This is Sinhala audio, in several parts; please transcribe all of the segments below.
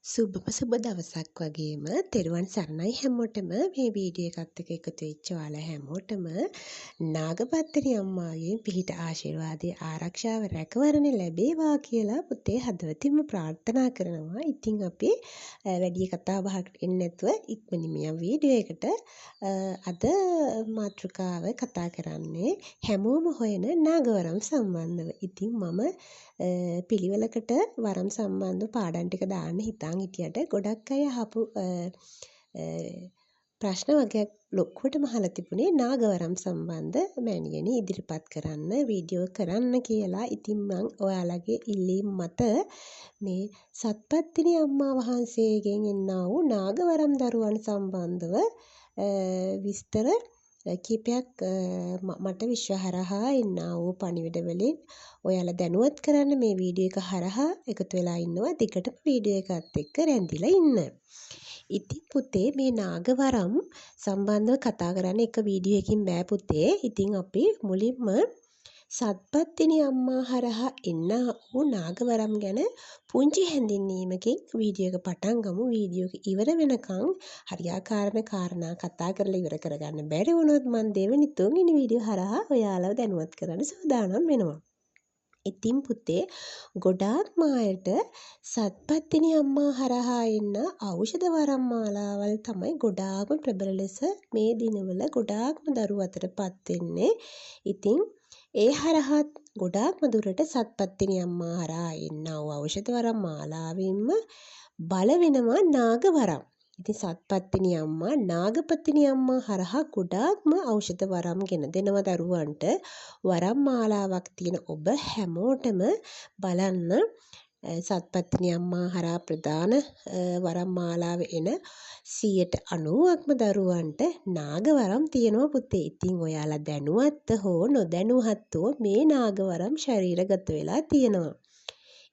සුබ දවසක් වගේම තෙරුවන් සරණයි හැමෝටම මේ වීඩියෝ එකත් එක්ක එකතු වෙච්ච ඔයාලා හැමෝටම නාගපත්තනි අම්මාගෙන් පිහිට ආශිර්වාදයේ ආරක්ෂාව රැකවරණ ලැබේවා කියලා පුතේ හදවතින්ම ප්‍රාර්ථනා කරනවා. ඉතින් අපි වැඩි කතා බහකට එන්නේ නැතුව ඉක්මනින්ම යම් වීඩියෝ එකට අද මාතෘකාව කතා කරන්නේ හැමෝම හොයන නාගවරම් සම්බන්ධව. ඉතින් මම පිළිවෙලකට වරම් සම්බන්ධ පාඩම් ටික දාන්න හිතාන් හිටියට ගොඩක් අය අහපු ප්‍රශ්න වගේක් ලොකුවටම අහලා තිබුණේ නාගවරම් සම්බන්ධ මෑණියනි ඉදිරිපත් කරන්න වීඩියෝ කරන්න කියලා. ඉතින් මම ඔයාලගේ ඉල්ලීම් මත මේ සත්පත්තිනි අම්මා වහන්සේගෙන් එන්නා වූ නාගවරම් දරුවන් සම්බන්ධව විස්තර කීපයක් මට විශ්ව හරහා එන්නා වූ පණිවිඩ වලින් ඔයාලා දැනුවත් කරන්න මේ වීඩියෝ එක හරහා එකතු වෙලා ඉන්නවා. දිගටම වීඩියෝ එකත් එක්ක රැඳිලා ඉන්න. ඉතින් පුතේ මේ නාගවරම් සම්බන්ධව කතා කරන්න එක වීඩියෝ එකකින් බෑ පුතේ. ඉතින් අපි මුලින්ම සත්පත්තිනි අම්මා හරහා එන්නා වූ නාගවරම් ගැන පුංචි හැඳින්වීමකින් වීඩියෝ එක පටන් ගමු. වීඩියෝ එක ඉවර වෙනකන් හරියාකාරන කාරණා කතා කරලා ඉවර කරගන්න බැරි වුණොත් මම දෙවෙනි තුන්වෙනි වීඩියෝ හරහා ඔයාලව දැනුවත් කරන්න සූදානම් වෙනවා. ඉතින් පුතේ ගොඩාක්ම අයට සත්පත්තිනි අම්මා හරහා එන්න ඖෂධ වරම් මාලාවල් තමයි ගොඩාක්ම ප්‍රබල ලෙස මේ දිනවල ගොඩාක්ම දරුවෝ අතරපත් වෙන්නේ. ඉතින් ඒ හරහා ගොඩාක්ම දුරට සත්පත්තිනි අම්මා හරහා එන්නා වූ ඖෂධ වරම් මාලාවෙන්ම බල වෙනවා නාගවරම්. ඉතින් සත්පත්තිනි අම්මා නාගපත්තිනි අම්මා හරහා ගොඩාක්ම ඖෂධ වරම් ගෙන දෙනවා දරුවන්ට. වරම් මාලාවක් තියෙන ඔබ හැමෝටම බලන්න සත්පත්තිනි අම්මා හරහා ප්‍රධාන වරම් මාලාව එන 90%ක්ම දරුවන්ට නාගවරම් තියෙනවා පුතේ. ඉතින් ඔයාලා දැනුවත් හෝ නොදැනුවත් හෝ මේ නාගවරම් ශරීරගත වෙලා තියෙනවා.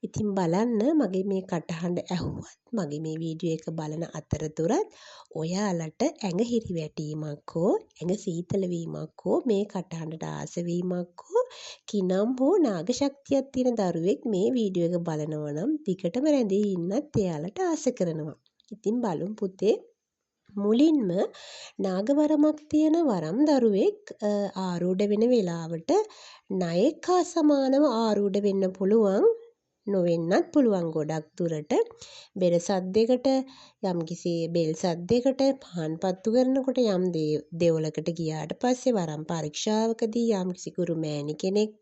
ඉතින් බලන්න මගේ මේ කටහඬ ඇහුවත් මගේ මේ වීඩියෝ එක බලන අතරතුරත් ඔයාලට ඇඟ හිරිවැටීමක් හෝ ඇඟ සීතල වීමක් හෝ මේ කටහඬට ආස වීමක් හෝ කිනම් හෝ නාග ශක්තියක් තියෙන දරුවෙක් මේ වීඩියෝ එක බලනවා නම් දිගටම රැඳී ඉන්නත් එයාලට ආස කරනවා. ඉතින් බලමු පුතේ මුලින්ම නාගවරමක් තියෙන වරම් දරුවෙක් ආරූඪ වෙන වෙලාවට ණයෙක් හා සමානව ආරූඪ වෙන්න පුළුවන්. නොවෙන්නත් පුළුවන් ගොඩක් දුරට බෙර සද්දයකට යම්කිසි බෙල් සද්දයකට පහන් පත්තු කරනකොට යම් දෙවලකට ගියාට පස්සේ වරම් පරීක්ෂාවකදී යම්කිසි ගුරු මෑණි කෙනෙක්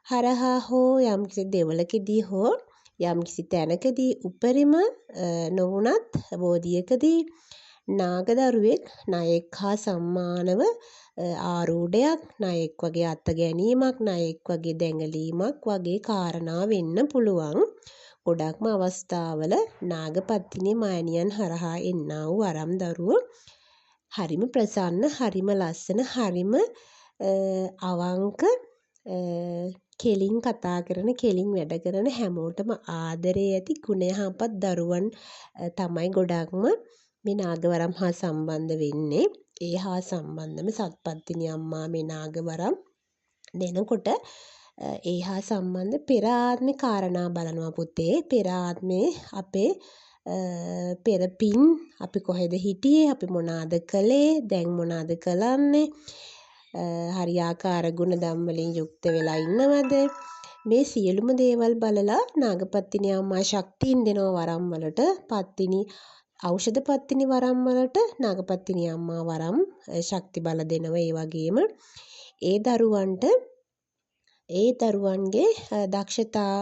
හරහා හෝ යම්කිසි දෙවලකදී හෝ යම්කිසි තැනකදී උපරිම නොවුනත් බෝධියකදී නාග දරුවෙක් ණයෙක් හා සම්මානව ආරූඪයක් ණයෙක් වගේ අත ගැනීමක් ණයෙක් වගේ දැඟලීමක් වගේ කාරණා වෙන්න පුළුවන්. ගොඩක්ම අවස්ථාවල නාගපත්තිනි මෑණියන් හරහා එන්නා වූ වරම් දරුවෝ හරිම ප්‍රසන්න හරිම ලස්සන හරිම අවංක කෙලින් කතා කරන කෙලින් වැඩ කරන හැමෝටම ආදරේ ඇති ගුණ යහපත් දරුවන් තමයි ගොඩක්ම මේ නාගවරම් හා සම්බන්ධ වෙන්නේ. ඒ හා සම්බන්ධම සත්පත්තිනි අම්මා මේ නාගවරම් දෙනකොට ඒ හා සම්බන්ධ පෙර ආත්මේ කාරණා බලනවා පුතේ. පෙර ආත්මේ අපේ පෙර පින් අපි කොහෙද හිටියේ අපි මොනවාද කළේ දැන් මොනවාද කරන්නේ හරියාකාර ගුණ ධම් වලින් යුක්ත වෙලා ඉන්නවද මේ සියලුම දේවල් බලලා නාගපත්තිනි අම්මා ශක්තියින් දෙනවා වරම් වලට. පත්තිනි ඖෂධ පත්තිනි වරම් වලට නාගපත්තිනි අම්මා වරම් ශක්ති බල දෙනවා. ඒ වගේම ඒ දරුවන්ගේ දක්ෂතා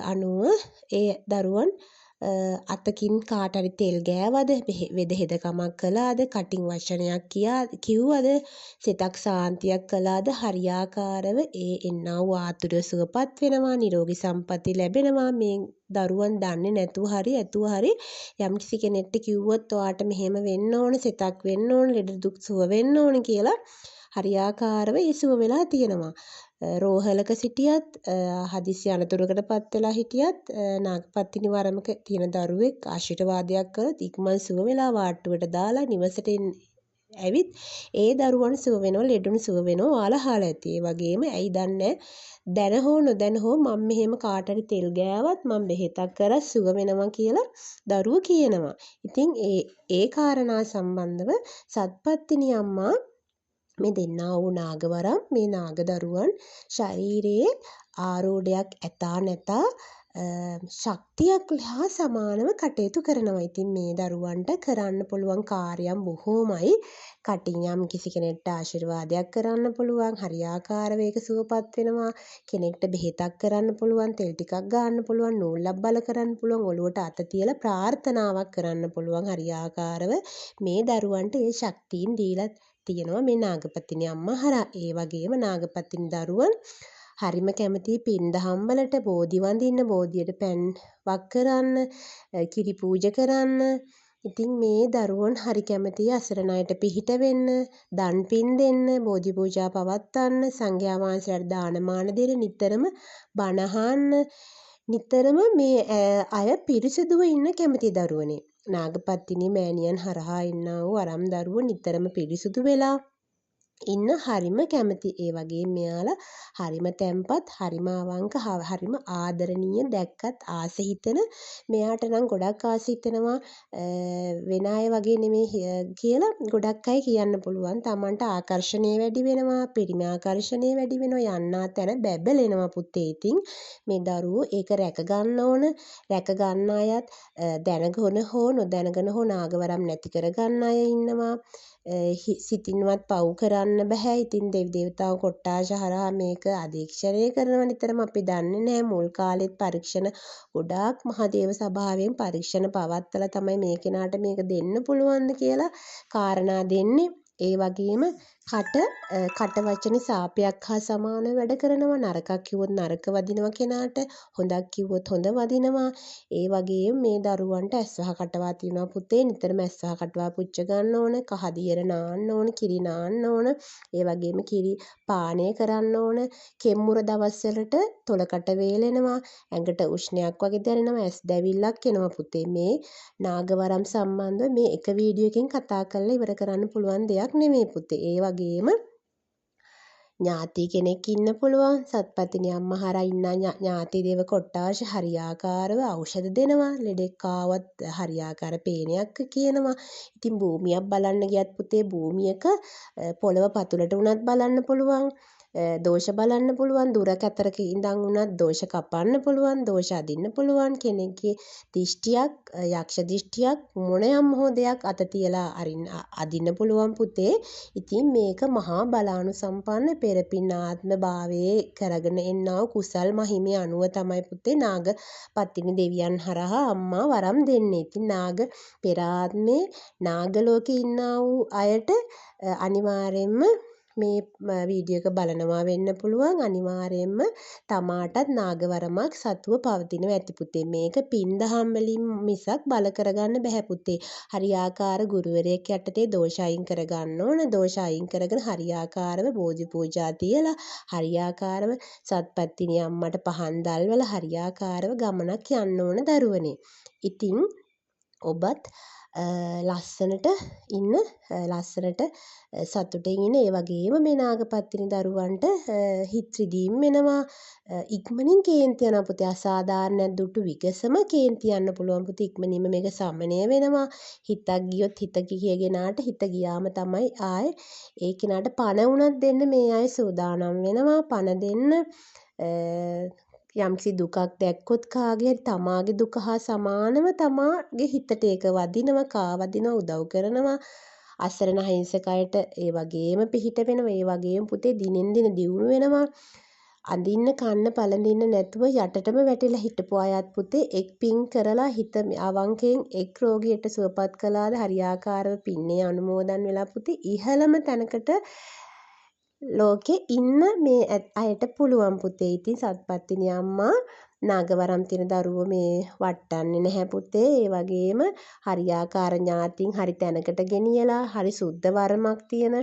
අනුව ඒ දරුවන් අතකින් කාට හරි තෙල් ගෑවද වෙදහෙදකමක් කළාද කටින් වචනයක් කිව්වද සිතක් සාන්තියක් කළාද හරියාකාරව ඒ එන්නා වූ ආතුර සුවපත් වෙනවා නිරෝගී සම්පatti ලැබෙනවා. මේ දරුවන් දන්නේ නැතුව හරි ඇතුව හරි යම්කිසි කෙනෙක්ට කිව්වොත් ඔයාට මෙහෙම වෙන්න ඕන සිතක් වෙන්න ඕන ලෙඩ දුක් සුව වෙන්න ඕන කියලා හරියාකාරව ඒ සුව වෙලා තියෙනවා. රෝහලක සිටියත් හදිසි අනතුරකටපත් වෙලා හිටියත් නාගපත්තිනි වරමක තියෙන දරුවෙක් ආශිර්වාදයක් කරලා ඉක්මන් සුව වෙලා වාට්ටුවට දාලා නිවසට ඇවිත් ඒ දරුවන් සුව වෙනවා, ලෙඩුන් සුව වෙනවා. ඔයාලා අහලා ඇති. ඒ වගේම ඇයි දන්නේ දැන හෝ නොදැන හෝ මම මෙහෙම කාට හරි තෙල් ගෑවත් මම බෙහෙතක් කරා සුව වෙනවා කියලා දරුවෝ කියනවා. ඉතින් ඒ කාරණා සම්බන්ධව සත්පත්තිනි අම්මා මේ දෙන්නා වූ නාගවරම් මේ නාගදරුවන් ශරීරයේ ආරෝඩයක් ඇතා නැතා ශක්තියක් හා සමානව කටයුතු කරනවා. ඉතින් මේ දරුවන්ට කරන්න පුළුවන් කාර්යයන් බොහෝමයි. කටින් යම් කිසි කෙනෙක්ට ආශිර්වාදයක් කරන්න පුළුවන්, හරියාකාරව ඒක සුවපත් වෙනවා. කෙනෙක්ට බෙහෙතක් කරන්න පුළුවන්, තෙල් ටිකක් ගන්න පුළුවන්, නූලක් බල කරන්න පුළුවන්, ඔළුවට අත තියලා ප්‍රාර්ථනාවක් කරන්න පුළුවන් හරියාකාරව. මේ දරුවන්ට ඒ ශක්තියින් දීලා තියෙනවා මේ නාගපතිනි අම්මා හරහා. ඒ වගේම නාගපතිනි දරුවන් හරිම කැමතියි පින්දහම් වලට, බෝධි වඳින්න, බෝධියට පැන් වක් කරන්න, කිරි පූජා කරන්න. ඉතින් මේ දරුවන් හරි කැමතියි අසරණ අයට පිහිට වෙන්න, දන් පින් දෙන්න, බෝධි පූජා පවත්වන්න, සංඝයා වහන්සේලාට දානමාන දෙන්න, නිතරම බණ අහන්න, නිතරම මේ අය පිරිසිදුව ඉන්න කැමති දරුවනේ. නාගපත්තිනි මෑණියන් හරහා ඉන්නා වූ අරම් දරුවෝ නිතරම පිරිසුදු වෙලා ඉන්න හරිම කැමති. ඒ වගේම මෙයාලා හරිම තැම්පත්, හරිම අවංක, හරිම ආදරණීය, දැක්කත් ආස හිතෙන, මෙයාට නම් ගොඩක් ආස හිතෙනවා වෙන අය වගේ නෙමෙයි කියලා ගොඩක් අය කියන්න පුළුවන්. Tamanට ආකර්ෂණය වැඩි වෙනවා, පිරිමි ආකර්ෂණය වැඩි වෙනවා, යන්නා තැන බැබලෙනවා පුතේ. ඉතින් මේ දරුවෝ ඒක රැක ගන්න ඕන. රැක ගන්න අයත් දැනගෙන හෝ නොදැනගෙන හෝ නාගවරම් නැති කර ගන්න අය ඉන්නවා. සිතින්වත් පව් කරන්න බෑ. ඉතින් දෙවි දේවතාවෝ කොට්ටාශ හරහා මේක අධීක්ෂණය කරනවා නිතරම. අපි දන්නේ නැහැ මුල් කාලෙත් පරීක්ෂණ ගොඩාක් මහදේව සභාවෙන් පරීක්ෂණ පවත්වලා තමයි මේ කෙනාට මේක දෙන්න පුළුවන්ද කියලා කාරණා දෙන්නේ. ඒ වගේම කට වචනේ සාපයක් හා සමානව වැඩ කරනවා. නරකක් කිව්වොත් නරක වදිනවා කෙනාට, හොඳක් කිව්වොත් හොඳ වදිනවා. ඒ වගේම මේ දරුවන්ට ඇස්වහ කටවා තියෙනවා පුතේ. නිතරම ඇස්වහ කටවා පුච්ච ගන්න ඕන, කහදියර නාන්න ඕන, කිරි නාන්න ඕන. ඒ වගේම කිරි පානය කරන්න ඕන. කෙම්මුර දවස් වලට තොලකට වේලෙනවා, ඇඟට උෂ්ණයක් වගේ දැනෙනවා, ඇස් දැවිල්ලක් එනවා පුතේ. මේ නාගවරම් සම්බන්ධව මේ එක වීඩියෝ එකකින් කතා කරලා ඉවර කරන්න පුළුවන් දෙයක් නෙමෙයි පුතේ. ඒ වගේම ඥාති කෙනෙක් ඉන්න පුළුවන්. සත්පත්තිනි අම්මා හරහා ඉන්න ඥාති දේව කොට්ටාශ හරියාකාරව ඖෂධ දෙනවා. ලෙඩෙක් ආවත් හරියාකාර පේනයක් කියනවා. ඉතින් භූමියක් බලන්න ගියත් පුතේ භූමියක පොළව පතුලට උනත් බලන්න පුළුවන්. දෝෂ බලන්න පුළුවන්. දුරක අතරක ඉඳන් උනත් දෝෂ කපන්න පුළුවන්, දෝෂ අදින්න පුළුවන්. කෙනෙක්ගේ දිෂ්ටියක්, යක්ෂ දිෂ්ටියක්, මොනයම් හෝ දෙයක් අත තියලා අදින්න පුළුවන් පුතේ. ඉතින් මේක මහා බලානුසම්පන්න පෙරපින් ආත්ම භාවයේ කරගෙන එන්නා වූ කුසල් මහිමේ අනුව තමයි පුතේ නාගපත්තිනි දෙවියන් හරහා අම්මා වරම් දෙන්නේ. ඉතින් නාග පෙර ආත්මේ නාග ලෝකේ ඉන්නා වූ අයට අනිවාර්යෙන්ම මේ වීඩියෝ එක බලනවා වෙන්න පුළුවන්. අනිවාර්යයෙන්ම තමාටත් නාගවරමක් සතුව පවතිනවා ඇති පුතේ. මේක පින්දහම් වලින් මිසක් බල කරගන්න බෑ පුතේ. හරියාකාර ගුරුවරයෙක් යටතේ දෝෂ අයින් කරගන්න ඕන. දෝෂ අයින් කරගෙන හරියාකාරව බෝධි පූජා තියලා, හරියාකාරව සත්පත්තිනි අම්මට පහන් දැල්වලා හරියාකාරව ගමනක් යන්න ඕන දරුවනේ. ඉතින් ඔබත් ලස්සනට ඉන්න, ලස්සනට සතුටින් ඉන්න. ඒ වගේම මේ නාගපත්තිනි දරුවන්ට හිත් රිදීම් වෙනවා, ඉක්මනින් කේන්ති යනවා පුතේ. අසාධාරණ දුටු විගසම කේන්ති යන්න පුළුවන් පුතේ. ඉක්මනින්ම මේක සමනය වෙනවා. හිතක් ගියොත් හිත ගියගෙනාට හිත ගියාම තමයි ආයේ ඒ කෙනාට පණ උනත් දෙන්න මේ අය සූදානම් වෙනවා. පණ දෙන්න යම්කිසි දුකක් දැක්කොත් කාගේ හරි තමාගේ දුක හා සමානව තමාගේ හිතට ඒක වදිනවා, කාවදිනවා, උදව් කරනවා. අසරණ අහිංසක අයට ඒ වගේම පිහිට වෙනවා. ඒ වගේම පුතේ දිනෙන් දින දියුණු වෙනවා. අඳින්න කන්න පළඳින්න නැතුව යටටම වැටිලා හිටපු අයත් පුතේ එක් පින් කරලා හිත අවංකයෙන් එක් රෝගියට සුවපත් කළාද හරියාකාරව පින්නේ අනුමෝදන් වෙලා පුතේ ඉහළම තැනකට ලෝකේ ඉන්න මේ අයට පුළුවන් පුතේ. ඉතින් සත්පත්තිනි අම්මා නාගවරම් තියෙන දරුවෝ මේ වට්ටන්නේ නැහැ පුතේ. ඒ වගේම හරියාකාර ඥාතින් හරි තැනකට ගෙනියලා, හරි සුද්ධ වරමක් තියෙන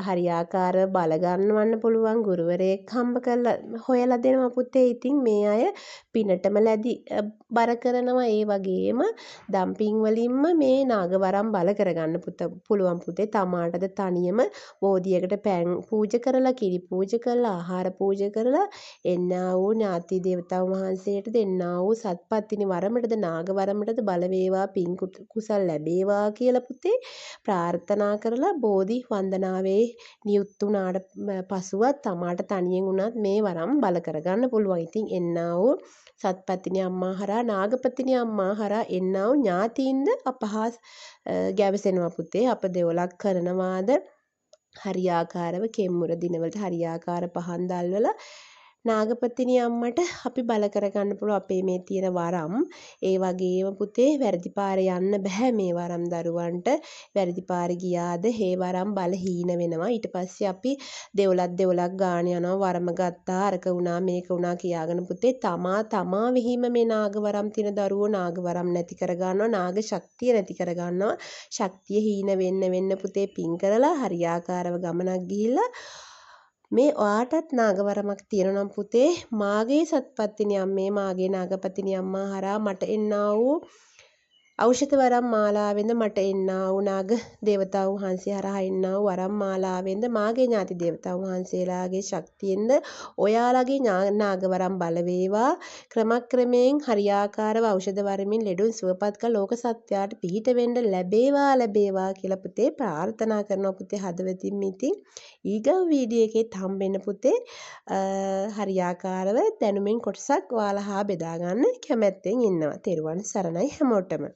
හරියාකාරව බල ගන්නවන්න පුළුවන් ගුරුවරයෙක් හම්බ කරලා හොයලා දෙනවා පුතේ. ඉතින් මේ අය පිනටම ලැබි බර කරනවා. ඒ වගේම දම්පින් වලින්ම මේ නාගවරම් බල කරගන්න පුළුවන් පුතේ. තමාටද තනියම බෝධියකට පෑන් පූජා කරලා කිරි පූජා කරලා ආහාර පූජා කරලා එන්නා වූ ඥාති දේවතාවුන් වහන්සේට දෙන්නා වූ සත්පත්තිනි වරමටද නාග වරමටද බල වේවා පින් කුසල් ලැබේවා කියලා පුතේ ප්‍රාර්ථනා කරලා බෝධි වන්දනාවේ නියුත් වුණාට පසුවත් තමාට තනියෙන් වුණත් මේ වරම් බල කරගන්න පුළුවන්. ඉතින් එන්නා වූ සත්පත්තිනි අම්මා හරහා නාගපතිනි අම්මා හරහා එන්නා වූ ඥාතීන්ද අපහා ගැවසෙනවා පුතේ. අප දෙවොලක් කරනවාද හරියාකාරව කෙම්මුර දිනවලට හරියාකාර පහන් දැල්වලා නාගපතිනි අම්මට අපි බල කරගන්න පුළුවන් අපේ මේ තියෙන වරම්. ඒ වගේම පුතේ වැරදි පාරේ යන්න බෑ මේ වරම් දරුවන්ට. වැරදි පාරේ ගියාද හේ වරම් බල හීන වෙනවා. ඊට පස්සේ අපි දෙවොලක් ගාන යනවා වරම ගත්තා අරක වුණා මේක වුණා කියාගෙන පුතේ තමා විහිම මේ නාගවරම් තියෙන දරුවෝ නාගවරම් නැති කර ගන්නවා. නාග ශක්තිය නැති කර ගන්නවා. ශක්තිය හීන වෙන්න පුතේ පින් කරලා හරියාකාරව ගමනක් ගිහිල්ලා මේ ඔයාටත් නාගවරමක් තියෙනවා නම් පුතේ මාගේ සත්පත්තිනි අම්මේ මාගේ නාගපතිනි අම්මා හරහා මට එන්නා වූ ඖෂධ වරම් මාලාවෙන්ද මට එන්නා වූ නාග දේවතාවුන් වහන්සේ හරහා එන්නා වූ වරම් මාලාවෙන්ද මාගේ ඥාති දේවතාවුන් වහන්සේලාගේ ශක්තියෙන්ද ඔයාලගේ නාගවරම් බල වේවා. ක්‍රමක්‍රමයෙන් හරියාකාරව ඖෂධ වරමින් ලෙඩුන් සුවපත් කළ ලෝක සත්‍යයට පිහිට වෙන්න ලැබේවා කියලා පුතේ ප්‍රාර්ථනා කරනවා පුතේ හදවතින්ම. ඉතින් ඊගව වීඩියෝ එකේත් හම්බෙන්න පුතේ හරියාකාරව දැනුමින් කොටසක් ඔයාලා හා බෙදා ගන්න කැමැත්තෙන් ඉන්නවා. තෙරුවන් සරණයි හැමෝටම.